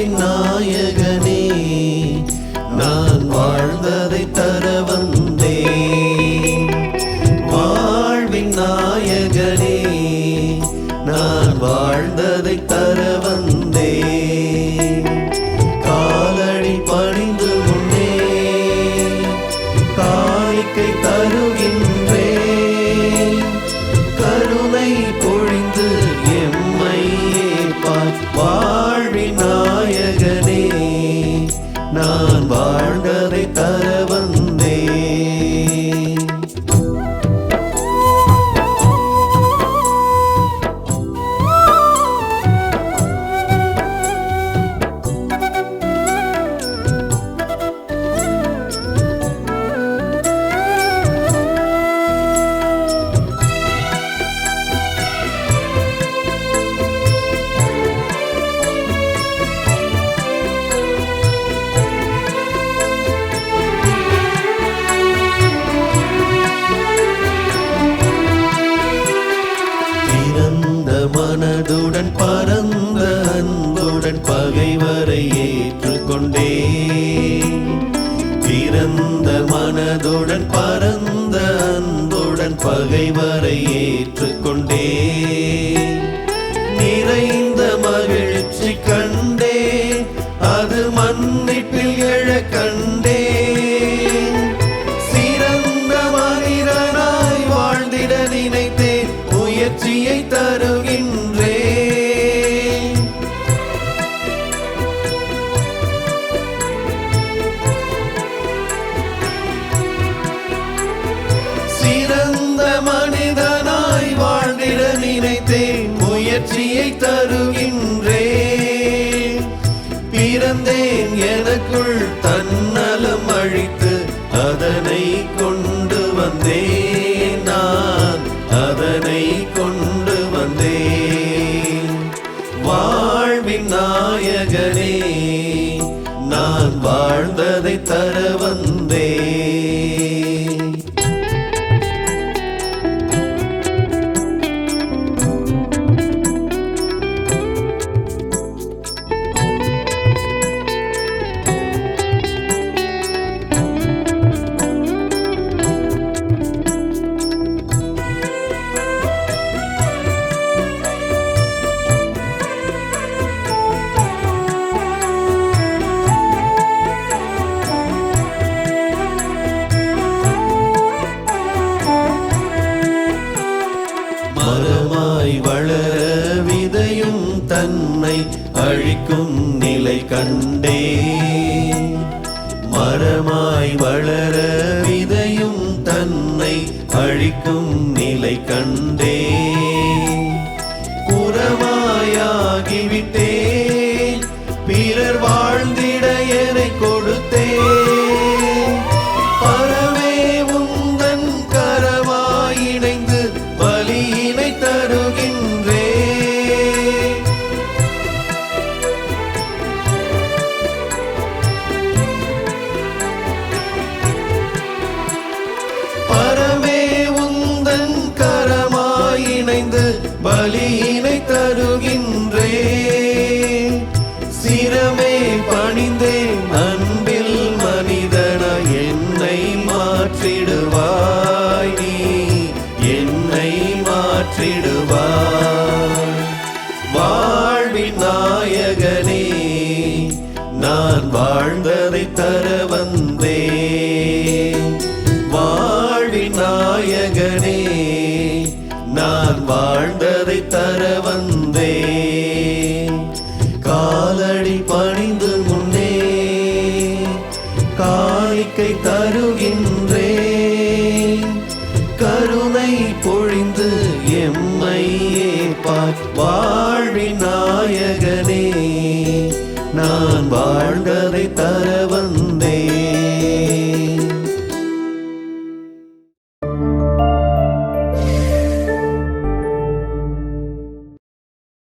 வாழ்வின் நாயகனே நான் வாழ்ந்ததை தர வந்தேன். வாழ்வின் நாயகனே நான் வாழ்ந்ததை தர வந்தேன். காலடி பணிந்து முன்னே காணிக்கை தருகின்றேன். கருணை பொழிந்து எம்மை ஏற்பார். வாழ்வின் நாயகனே நான் வாழ்ந்ததை தர வந்தேன். மனதுடன் பரந்த அன்புடன் பகைவரை ஏற்றுக்கொண்டேன். பிறந்த மனதுடன் பரந்த அன்புடன் பகைவரை ஏற்றுக்கொண்டேன். நிறைந்த மகிழ்ச்சி கண்டேன், அது மன்னிப்பில் எழ கண்டேன். சிறந்த மனிதனாய் வாழ்ந்திட நினைத்தேன், முயற்சியை தருகின்றேன். சிறந்த மனிதனாய் வாழ்ந்திட நினைத்தேன், முயற்சியை தருகின்றேன். பிறந்தேன் எனக்குள் தன்னலம் அழித்து அதனை கொண்டு வந்தேன். நான் அதனை கொண்டு வந்தேன். வாழ்வின் நாயகனே நான் வாழ்ந்ததை தர வந்தேன். மரமாய் வளர விதையும் தன்னை அழிக்கும் நிலை கண்டே. மரமாய் வளர விதையும் தன்னை அழிக்கும் நிலை கண்டே. புறமாயாகிவிட்டேன், பிறர் வாழ்ந்திட என்னை கொடுத்தேன். பரமே உந்தன் கரமாய் இணைந்து பலியினை தருகின்றேன். பரமே உந்தன் கரமாய் இணைந்து பலியினை தருகின்றேன். சிரமே பணிந்தேன் அன்பில் மனிதனாய் என்னை மாற்றிடுவாய். நீ என்னை மாற்றிடுவாய். வாழ்வின் நாயகனே நான் வாழ்ந்ததை தர வந்தேன். வாழ்வின் நாயகனே நான் வாழ்ந்ததை தர வந்தேன். காலடி பணிந்து முன்னே காணிக்கை தருகின்றேன். கருணை பொழிந்து எம்மை ஏற்பார். வாழ்வின் நாயகனே நான்